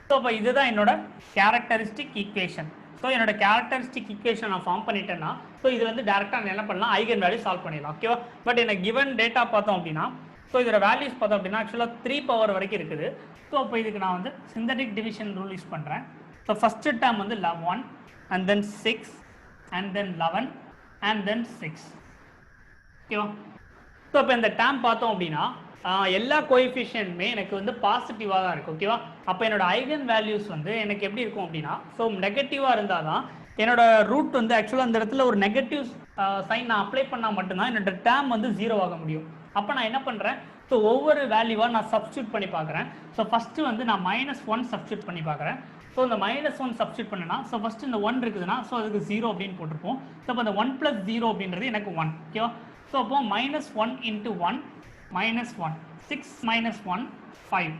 So இப்போ இதுதான் என்னோட கேரக்டரிஸ்டிக் ஈக்குவேஷன். ஸோ என்னோட கேரக்டரிஸ்டிக் ஈக்குவேஷன் நான் ஃபார்ம் பண்ணிட்டேன்னா ஸோ இது வந்து டேரெக்டாக என்ன பண்ணலாம் ஐகன் வேல்யூ சால்வ் பண்ணிடலாம். ஓகேவா? பட் எனக்கு கிவன் டேட்டா பார்த்தோம் அப்படின்னா ஸோ இதோட வேல்யூஸ் பார்த்தோம் அப்படின்னா ஆக்சுவலாக 3 பவர் வரைக்கும் இருக்குது. ஸோ அப்போ இதுக்கு நான் வந்து சிந்தட்டிக் டிவிஷன் ரூல் யூஸ் பண்ணுறேன். ஸோ ஃபர்ஸ்ட் டேர்ம் வந்து 1 and then 6 and then 11 and then 6. ஓகேவா? ஸோ இப்போ இந்த டேர்ம் பார்த்தோம் அப்படின்னா எல்லா கோஎஃபிஷியன்ட்மே எனக்கு வந்து பாசிட்டிவாக தான் இருக்குது. ஓகேவா? அப்போ என்னோட ஐகன் வேல்யூஸ் வந்து எனக்கு எப்படி இருக்கும் அப்படின்னா ஸோ நெகட்டிவாக இருந்தால் தான் என்னோட ரூட் வந்து ஆக்சுவலாக அந்த இடத்துல ஒரு நெகட்டிவ் சைன் நான் அப்ளை பண்ணால் மட்டும்தான் என்னோட டேர்ம் வந்து 0 ஆக முடியும். அப்போ நான் என்ன பண்ணுறேன் ஸோ ஒவ்வொரு வேல்யூவாக நான் சப்ஸ்டியூட் பண்ணி பார்க்குறேன். ஸோ ஃபஸ்ட்டு வந்து நான் -1 சப்ஸ்டியூட் பண்ணி பார்க்குறேன். ஸோ இந்த -1 சப்ஸ்டியூட் பண்ணனா ஸோ ஃபஸ்ட்டு இந்த 1 இருக்குதுன்னா ஸோ அதுக்கு 0 அப்படின்னு போட்டிருப்போம். ஸோ அப்போ இந்த 1 + 0 அப்படின்றது எனக்கு 1. ஓகேவா? ஸோ அப்போ -1 into 1 -1 6 -1 5.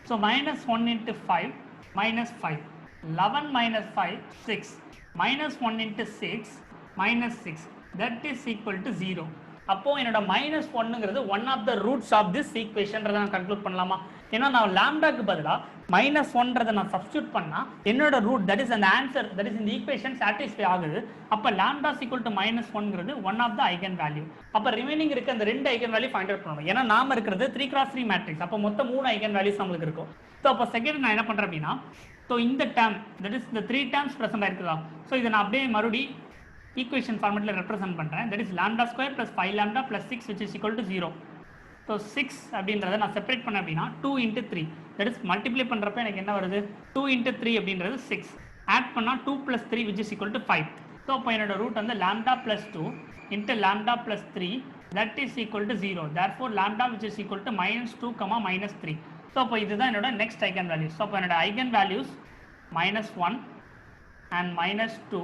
So -1 into 5 -5 11 -5 6 -1 into 6 -6 that is equal to 0. அப்போ என்னோட மைனஸ் ஒன்னுங்கிறது one of the roots of this ஈக்குவேஷன்றதை நான் கன்க்ளூட் பண்ணலாமா? ஏன்னா நான் லாம்டாக்கு பதிலாக மைனஸ் ஒன்றதை நான் சப்ஸ்டியூட் பண்ணா என்னோட ரூட் தட் இஸ் அந்த ஆன்சர் தட் இஸ் இந்த ஈக்குவேஷன் சாட்டிஸ்ஃபை ஆகுது. அப்போ லாம்டா ஈக்குவல் டு மைனஸ் ஒன்ங்கிறது one of the eigen value. அப்போ ரிமைனிங் இருக்க அந்த ரெண்டு ஐகன் வேல்யூ ஃபைண்ட் அவுட் பண்ணணும். ஏன்னா நாம இருக்கிறது 3x3 மேட்ரிக்ஸ். அப்போ மொத்தம் 3 ஐகன் வேல்யூஸ் நம்மளுக்கு இருக்கும். ஸோ அப்போ செகண்ட் நான் என்ன பண்றேன் அப்படின்னா, ஸோ இந்த டேர்ம் தட் இஸ் இந்த 3 டேர்ம்ஸ் ப்ரெசென்ட் ஆயிருக்குதா, ஸோ இதை நான் அப்படியே மறுபடியும் ஈக்குவேஷன் ஃபார்மெட்டில் ரெப்ரசென்ட் பண்ணுறேன். That is lambda square plus 5 lambda plus 6 which is equal to 0. So 6 அப்படின்றத நான் செப்பரேட் பண்ணேன் அப்படின்னா 2 into 3 தட் இஸ் மல்டிப்ளை பண்ணுறப்ப எனக்கு என்ன வருது, 2 into 3 அப்படின்றது 6, ஆட் பண்ணால் 2 plus 3 which is equal to 5. So அப்போ என்னோட ரூட் வந்து lambda plus 2 into lambda plus 3 that is equal to 0. therefore lambda which is equal to -2, -3. So அப்போ இதுதான் என்னோட நெக்ஸ்ட் ஐகன் வேல்யூஸ். ஸோ அப்போ என்னோட eigen values -1 and -2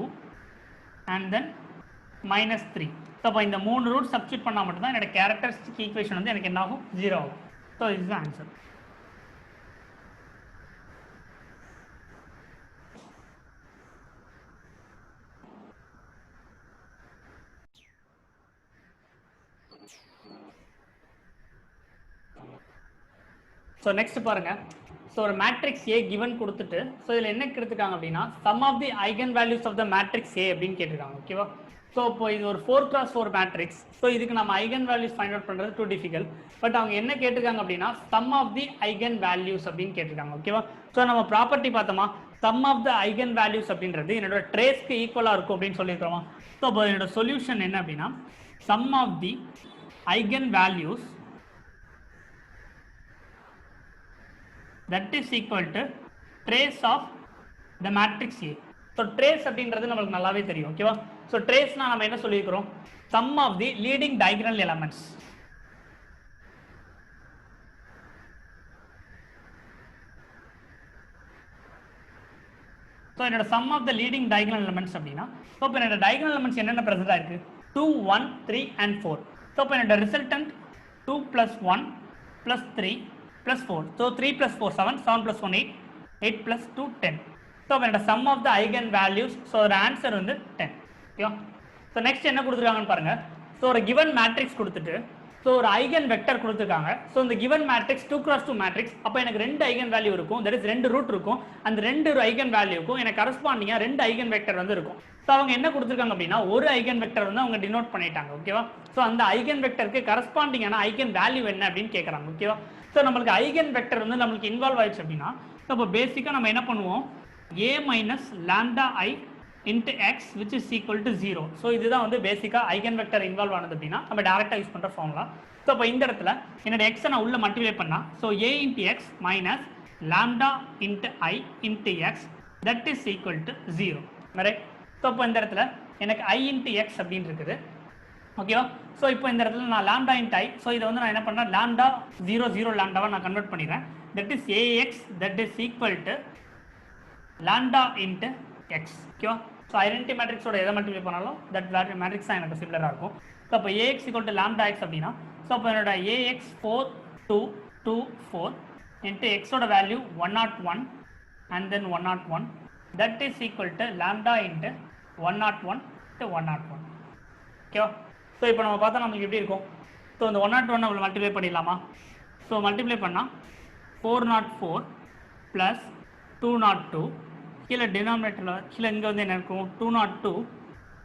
and then -3. So அப்போ இந்த 3 ரூட் சப்ஸ்டியூட் பண்ணால் மட்டும்தான் என்னோட கேரக்டரிஸ்டிக் ஈக்குவேஷன் வந்து எனக்கு என்ன ஆகும், 0 ஆகும். So is the answer. So next பாருங்க. ஸோ ஒரு மேட்ரிக்ஸ் ஏ கிவன் கொடுத்துட்டு ஸோ இதில் என்ன கேட்டிருக்காங்க அப்படின்னா sum of the eigen values of the matrix A அப்படின்னு கேட்டிருக்காங்க. ஓகேவா? ஸோ இப்போ இது ஒரு 4x4 மேட்ரிக்ஸ். ஸோ இதுக்கு நம்ம ஐகன் வேல்யூஸ் ஃபைண்ட் அவுட் பண்ணுறது டூ டிஃபிகல்ட். பட் அவங்க என்ன கேட்டிருக்காங்க அப்படின்னா sum of the eigen values அப்படின்னு கேட்டிருக்காங்க. ஓகேவா? ஸோ நம்ம ப்ராப்பர்ட்டி பார்த்தோமா, sum of the eigen values அப்படின்றது என்னோட ட்ரேஸ்க்கு ஈக்குவலாக இருக்கும் அப்படின்னு சொல்லியிருக்கிறோமா. ஸோ இப்போ என்னோட சொல்யூஷன் என்ன அப்படின்னா sum of the eigen values that is equal to trace of the matrix A. so trace அப்படின்றது நமக்கு நல்லாவே தெரியும். ஓகேவா? so traceனா நம்ம என்ன சொல்லியிருக்கிறோம், sum of the leading diagonal elements. so என்னோட sum of the leading diagonal elements அப்படின்னா so இப்போ என்னோட diagonal elements என்னென்ன பிரசன்ட் ஆயிருக்கு, 2 1 3 and 4. so இப்போ என்னோட resultant 2 plus 1 plus 3 plus 4. so 3 plus 4 7, 7 plus 1 8, 8 plus 2 10. so when the sum of the eigen values, so the answer வந்து 10. okay. so next என்ன கொடுத்திருக்காங்கன்னு பாருங்க. so ஒரு given matrix கொடுத்துட்டு so ஒரு eigen vector கொடுத்திருக்காங்க. so இந்த given matrix 2x2 matrix. அப்ப எனக்கு ரெண்டு eigen value இருக்கும், that is ரெண்டு root இருக்கும். அந்த ரெண்டு eigen valueக்கும் எனக்கு corresponding ரெண்டு eigen vector வந்து இருக்கும். so அவங்க என்ன கொடுத்திருக்காங்க அப்படின்னா ஒரு eigen vector வந்து அவங்க denote பண்ணிட்டாங்க. ஓகேவா? so அந்த eigen vectorக்கு corresponding ஆன eigen value என்ன அப்படினு கேக்குறாங்க. ஓகேவா? so நமக்கு eigen vector வந்து நமக்கு இன்வால்வ் ஆயிடுச்சு அப்படின்னா அப்ப பேசிக்கா நம்ம என்ன பண்ணுவோம், a minus lambda i into x which is equal to 0. so இதுதான் வந்து பேசிக்கா eigen vector இன்வால்வ் ஆனது அப்படின்னா நம்ம டைரக்டா யூஸ் பண்ற ஃபார்முலா. so அப்ப இந்த இடத்துல என்னோட x நான் உள்ள மல்டிப்ளை பண்ணா so a into x minus lambda into i into x that is equal to 0. right? so அப்ப இந்த இடத்துல எனக்கு i into x அப்படினு இருக்குது. ஓகேவா? ஸோ இப்போ இந்த இடத்துல நான் லாம்டா இன்ட் ஐ, ஸோ இதை வந்து நான் என்ன பண்ணேன் லாம்டா 0 0 லாம்டாவாக நான் கன்வெர்ட் பண்ணிடுறேன். That is A X that is equal to lambda into X. ஓகேவா? ஸோ ஐடென்டி மேட்ரிக்ஸோட எதை மல்டிப்ளை பண்ணாலும் தட் மேட்ரிக்ஸ் தான் எனக்கு சிமிலராக இருக்கும். ஸோ அப்போ A X equal to lambda X அப்படின்னா ஸோ அப்போ என்னோட ஏஎக்ஸ் 4 2 2 4 இன்ட்டு எக்ஸோட value 101 and then 101 that is equal to lambda into 101 to 101. ஓகேவா? ஸோ இப்போ நம்ம பார்த்தா நமக்கு எப்படி இருக்கும், ஸோ இந்த 101 நம்ம மல்டிப்ளை பண்ணிடலாமா. ஸோ மல்டிப்ளை பண்ணால் 404 ப்ளஸ் 202 கீழே டினாமினேட்டரில் கீழே இங்கே வந்து என்ன இருக்கும் 202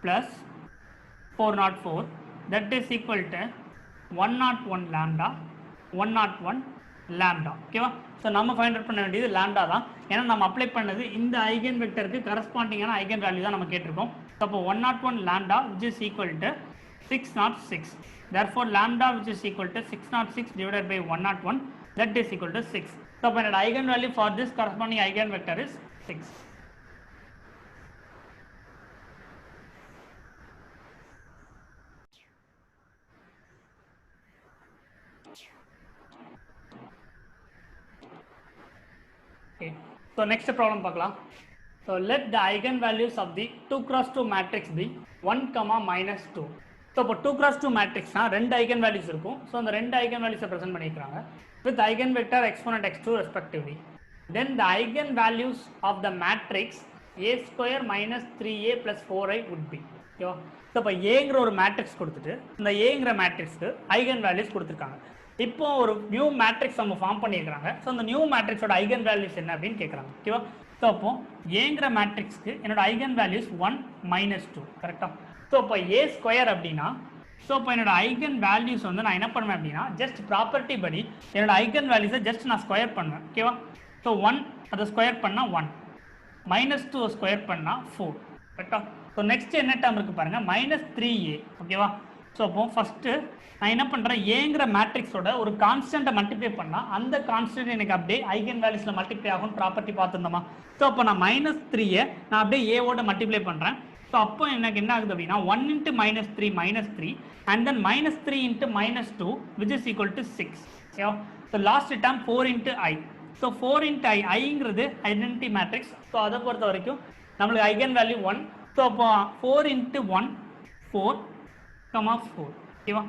plus 404 that is equal to 101 lambda 101 lambda. ஓகேவா? ஸோ நம்ம ஃபைண்ட் அவுட் பண்ண வேண்டியது லாம்டா தான், ஏன்னா நம்ம அப்ளை பண்ணது இந்த ஐகன் வெக்டருக்கு கரஸ்பாண்டிங்கான ஐகன் வேல்யூ தான் நம்ம கேட்டிருக்கோம். ஸோ அப்போ 101 lambda which is equal to 606. therefore lambda which is equal to 606 divided by 101 that is equal to 6. so the eigen value for this corresponding eigen vector is 6. okay. so next problem பார்க்கலாம். so let the eigen values of the 2x2 matrix be 1, -2. So இப்போ 2x2 மேட்ரிக்ஸ்னா ரெண்டு eigen values இருக்கும். So அந்த ரெண்டு eigen வேல்யூஸை present பண்ணியிருக்காங்க with eigen vector exponent x2 respectively. Then the eigen values of the matrix a² - 3a + 4i would be. ஓகேவா. So இப்போ ஏங்கிற ஒரு மேட்ரிக்ஸ் கொடுத்துட்டு இந்த ஏங்கிற மேட்ரிக்ஸ்க்கு ஐகன் வேல்யூஸ் கொடுத்துருக்காங்க. இப்போ ஒரு நியூ மேட்ரிக்ஸ் அவங்க ஃபார்ம் பண்ணியிருக்காங்க. ஸோ அந்த நியூ மேட்ரிக்ஸோட ஐகன் வேல்யூஸ் என்ன அப்படின்னு கேட்குறாங்க. ஓகேவா. ஸோ அப்போ ஏங்கிற மேட்ரிக்ஸ்க்கு என்னோட ஐகன் வேல்யூஸ் 1 - 2 கரெக்டாக. ஸோ இப்போ ஏ ஸ்கொயர் அப்படின்னா ஸோ இப்போ என்னோட ஐகன் வேல்யூஸ் வந்து நான் என்ன பண்ணுவேன் அப்படின்னா ஜஸ்ட் ப்ராப்பர்ட்டி படி என்னோட ஐகன் வேல்யூஸை ஜஸ்ட் நான் ஸ்கொயர் பண்ணுவேன். ஓகேவா. ஸோ 1 அதை ஸ்கொயர் பண்ணால் 1 -2 ஸ்கொயர் பண்ணால் 4 கரெக்டாக. ஸோ நெக்ஸ்ட் என்ன டேர்ம் இருக்குது பாருங்கள் -3a. ஓகேவா. ஸோ அப்போ ஃபஸ்ட்டு நான் என்ன பண்ணுறேன் ஏங்கிற மேட்ரிக்ஸோட ஒரு கான்ஸ்டன்ட்டை மல்டிப்ளை பண்ணால் அந்த கான்ஸ்டன்ட் எனக்கு அப்படியே ஐகன் வேல்யூஸில் மல்டிப்ளை ஆகும் ப்ராப்பர்ட்டி பார்த்துருந்தோமா. ஸோ அப்போ நான் -3 நான் அப்படியே ஏவோட மல்டிப்ளை பண்ணுறேன். ஸோ அப்போ எனக்கு என்ன ஆகுது அப்படின்னா 1 × -3 and then -3 × -2 which is equal to 6. ஓகேவா. So last term 4 × i. So 4 × i ஐங்கிறது ஐடென்டிட்டி மேட்ரிக்ஸ். ஸோ அதை பொறுத்த வரைக்கும் நம்மளுக்கு ஐகன் வேல்யூ 1. ஸோ அப்போ 4 × 1 4, 4 ஓகேவா.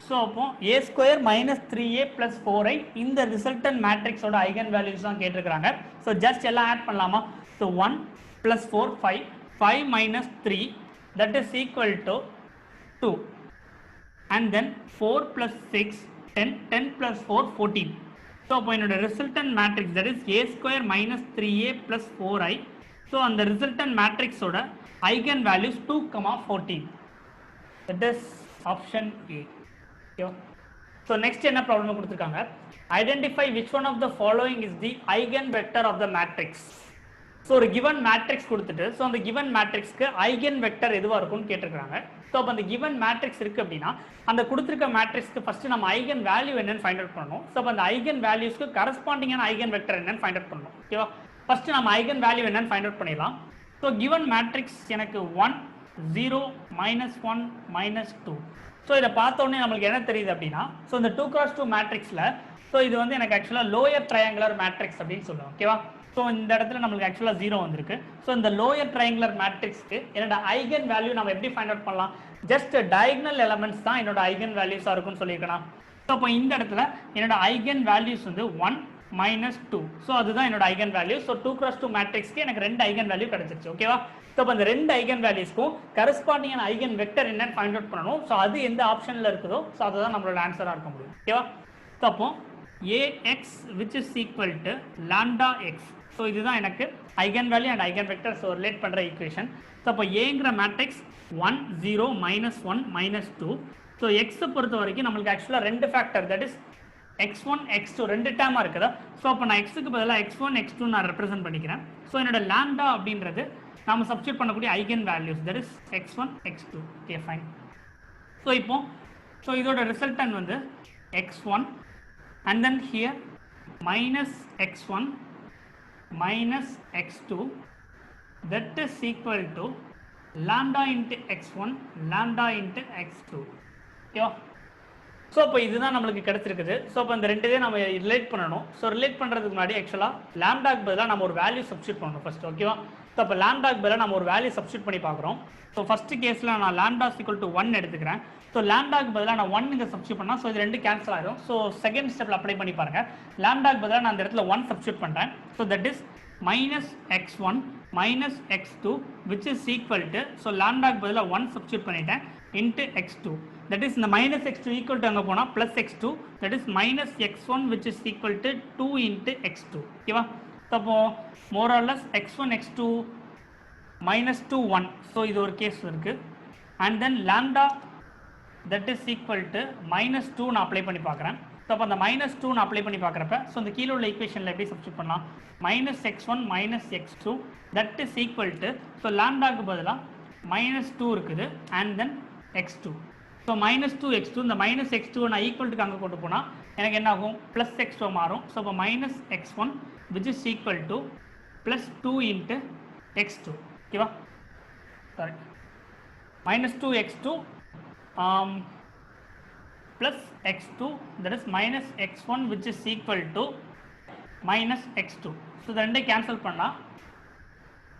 ஸோ அப்போ a² -3a + 4i இந்த ரிசல்டன் மேட்ரிக்ஸோட ஐகன் வேல்யூஸ் தான் கேட்டிருக்கிறாங்க. ஸோ ஜஸ்ட் எல்லாம் ஆட் பண்ணலாமா. So 1 + 4 5, 5 - 3 that is equal to 2 and then 4 + 6 10, 10 + 4 14. So அப்போ என்னோட resultant matrix that is a² -3a + 4i. So அந்த ரிசல்டன் மேட்ரிக்ஸோட eigen values 2, 14. that is option A. Okay. So next என்ன problem கொடுத்துருக்காங்க. Identify which one of the following is the eigen vector of the matrix. ஸோ ஒரு given matrix கொடுத்துட்டு so அந்த given மேட்ரிக்ஸ்க்கு eigen vector எதுவாக இருக்கும்னு கேட்டிருக்காங்க. ஸோ அப்போ அந்த கிவன் மேட்ரிக்ஸ் இருக்குது அப்படின்னா அந்த கொடுத்துருக்க மேட்ரிக்ஸ்க்கு ஃபஸ்ட்டு நம்ம ஐகன் வேல்யூ என்னன்னு ஃபைண்ட் அவுட் பண்ணணும். ஸோ அப்போ அந்த ஐகன் வேல்யூஸ்க்கு கரஸ்பாண்டிங்கான ஐகன் வெக்டர் என்னன்னு ஃபைண்ட் அவுட் பண்ணணும். ஓகேவா. ஃபஸ்ட்டு நம்ம ஐகன் வேல்யூ என்னன்னு ஃபைண்ட் அவுட் பண்ணிடலாம். ஸோ கிவன் மேட்ரிக்ஸ் எனக்கு 1 0 -1 -2. ஸோ இதை பார்த்தோன்னே நம்மளுக்கு என்ன தெரியுது அப்படின்னா ஸோ இந்த 2x2 மேட்ரிக்ஸில் ஸோ இது வந்து எனக்கு ஆக்சுவலாக லோயர் ட்ரையாங்குலர் மேட்ரிக்ஸ் அப்படின்னு சொல்லுவோம். ஓகேவா. ஸோ இந்த இடத்துல நம்மளுக்கு ஆக்சுவலாக 0 வந்திருக்கு. ஸோ இந்த லோயர் ட்ரையாங்குலர் மேட்ரிக்ஸ்க்கு என்னோட ஐகன் வேல்யூ நம்ம எப்படி ஃபைண்ட் அவுட் பண்ணலாம். ஜஸ்ட் டயகனல் எலமெண்ட்ஸ் தான் என்னோட ஐகன் வேல்யூஸாக இருக்கும்னு சொல்லியிருக்கலாம். ஸோ அப்போ இந்த இடத்துல என்னோட ஐகன் வேல்யூஸ் வந்து 1 -2. ஸோ அதுதான் என்னோட ஐகன் வேல்யூ. ஸோ 2x2 மேட்ரிக்ஸ்க்கு எனக்கு 2 ஐகன் வேல்யூ கிடைச்சிருச்சு. ஓகேவா. ஸோ அப்போ அந்த 2 ஐகன் வேல்யூஸ்க்கும் கரஸ்பாண்டிங்கான ஐகன் வெக்டர் என்னன்னு ஃபைண்ட் அவுட் பண்ணணும். ஸோ அது எந்த ஆப்ஷனில் இருக்குதோ ஸோ அதுதான் நம்மளோட ஆன்சராக இருக்க முடியும். ஓகேவா. ஸோ அப்போ ax which is equal to λx. So இதுதான் எனக்கு eigen value and eigen vector so relate பண்ணுற ஈக்குவேஷன். ஸோ அப்போ ஏங்கிற மேட்ரிக்ஸ் 1 0 -1 -2. ஸோ எக்ஸை பொறுத்த வரைக்கும் நம்மளுக்கு ஆக்சுவலாக 2 factor that is x1 x2 2 டேர்மாக இருக்குதா. ஸோ அப்போ நான் எக்ஸுக்கு பதிலாக x1 x2 நான் ரெப்ரசென்ட் பண்ணிக்கிறேன். ஸோ என்னோட லாம்டா அப்படின்றது நம்ம சப்ஸ்டியூட் பண்ணக்கூடிய eigen values that is x1 x2. Okay fine. So இப்போ ஸோ இதோட ரிசல்டன் வந்து x1 and then here -x1 -x2 that is equal to lambda into x1 lambda into x2. ஓகேவா. So இப்போ இதுதான் நம்மளுக்கு கிடைச்சிருக்குது. ஸோ இப்போ இந்த ரெண்டுதே நம்ம ரிலேட் பண்ணணும். ஸோ ரிலேட் பண்ணுறதுக்கு முன்னாடி ஆக்சுவலாக லாம்டாக்கு பதிலாக நம்ம ஒரு வேல்யூ சப்ஸ்டியூட் பண்ணணும் ஃபர்ஸ்ட். ஓகேவா. ஸோ இப்போ லாம்டாக்கு பதிலாக நம்ம ஒரு வேல்யூ சப்ஸ்டியூட் பண்ணி பார்க்குறோம். ஸோ ஃபஸ்ட்டு கேஸில் நான் லாம்டா = 1 எடுத்துக்கிறேன். ஸோ லாம்டாக்கு பதிலாக நான் 1 இங்கே சப்ஸ்டியூட் பண்ணால் ஸோ இது 2 கேன்சல் ஆகிடும். ஸோ செகண்ட் ஸ்டெப்பில் அப்ளை பண்ணி பாருங்கள். லாம்டாக்கு பதிலாக நான் அந்த இடத்துல 1 சப்ஸ்டியூட் பண்ணுறேன். So that is -x1 -x2 which is equal to so லாம்டாக்கு பதிலாக 1 சப்ஸ்டியூட் பண்ணிட்டேன் into x2. that is இந்த -x2 equal to அங்கே போனால் +x2 that is -x1 which is equal to 2 into x2. ஓகேவா. அப்போ more or less x1 x2 -2 1. So இது ஒரு கேஸ் இருக்குது. And then lambda that is equal to -2 நான் apply பண்ணி பார்க்குறேன். ஸோ அப்போ அந்த -2 நான் அப்ளை பண்ணி பார்க்குறப்ப ஸோ இந்த கீழே உள்ள ஈக்குவேஷனில் எப்படி சப்ஸ்டியூட் பண்ணலாம். -x1 -x2 that is equal to so லாம்டாக்கு பதிலாக -2 இருக்குது and then x2. So -2 x2 இந்த -x2 நான் ஈக்குவல்ட்டுக்கு அங்கே கொண்டு போனால் எனக்கு என்ன ஆகும் +x2 மாறும். ஸோ அப்போ -x1 which is equal to +2 into x2. ஓகேவா. Sorry -2 x2 plus x2 that is -x1 which is equal to -x2. So இந்த ரெண்டே கேன்சல் பண்ணால்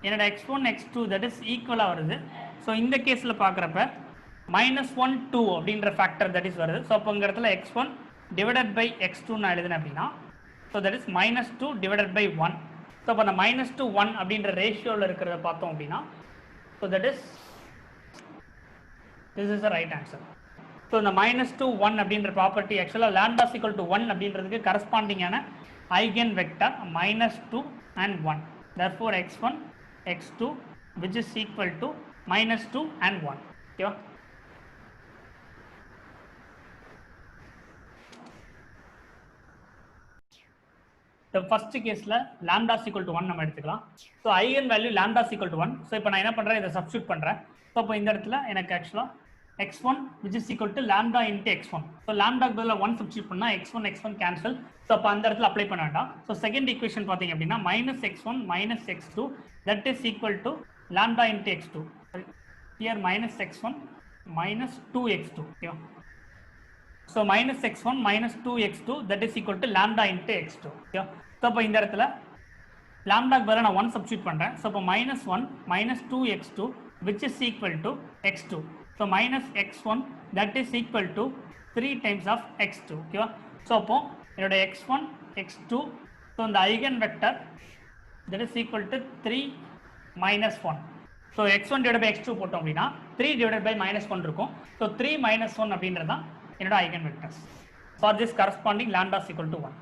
என்னோட x1 x2 that is ஈக்குவலாக வருது. ஸோ இந்த கேஸில் பார்க்குறப்ப -1 2 அப்படின்ற ஃபேக்டர் தட் இஸ் வருது. ஸோ அப்போ இந்த இடத்துல x1 டிவைடட் பை x2 நான் எழுதுனேன் அப்படின்னா so that is -2 divided by 1. So அப்போ அந்த -2 1 அப்படின்ற ரேஷியோவில் இருக்கிறத பார்த்தோம் அப்படின்னா so that is this is the right answer. So இந்த -2 1 அப்படின்ற ப்ராப்பர்ட்டி ஆக்சுவலாக லாம்டா ஈக்குவல் டு 1 அப்படின்றதுக்கு கரஸ்பாண்டிங்கான eigen vector -2 and 1. therefore x1 x2 which is equal to -2 and 1. ஓகேவா? The first caseல lambda is equal to 1 நம்ம எடுத்துக்கலாம். So eigen value lambda is equal to 1. So இப்போ நான் என்ன பண்ணுறேன், இதை சப்ஸ்டியூட் பண்ணுறேன். ஸோ இப்போ இந்த இடத்துல எனக்கு ஆக்சுவலாக x1 which is equal to lambda into x1. So லாம்டாக்கு பதிலாக 1 சப்ஸ்டியூட் பண்ணால் x1 கேன்சல். ஸோ அப்போ அந்த இடத்துல அப்ளை பண்ண வேண்டாம். ஸோ செகண்ட் ஈக்குவேஷன் பார்த்தீங்க அப்படின்னா -x1 -x2 that is equal to lambda into x2. Here -x1 -2x2. Okay. So -x1 -2x2 that is equal to lambda into x2. Okay. So இப்போ இந்த இடத்துல லாம்டாக்கு பதிலாக நான் 1 சப்ஸ்டியூட் பண்ணுறேன். ஸோ இப்போ -1 -2x2 which is equal to x2. So -x1 that is equal to 3 times of x2. ஓகேவா? So அப்போ என்னோட x1 x2 ஸோ இந்த eigen vector that is equal to 3 -1. So x1 divided by x2 போட்டோம் அப்படின்னா 3 divided by -1 இருக்கும். So 3 -1 அப்படின்றது தான் என்னோட eigen vectors for this corresponding lambda is equal to 1.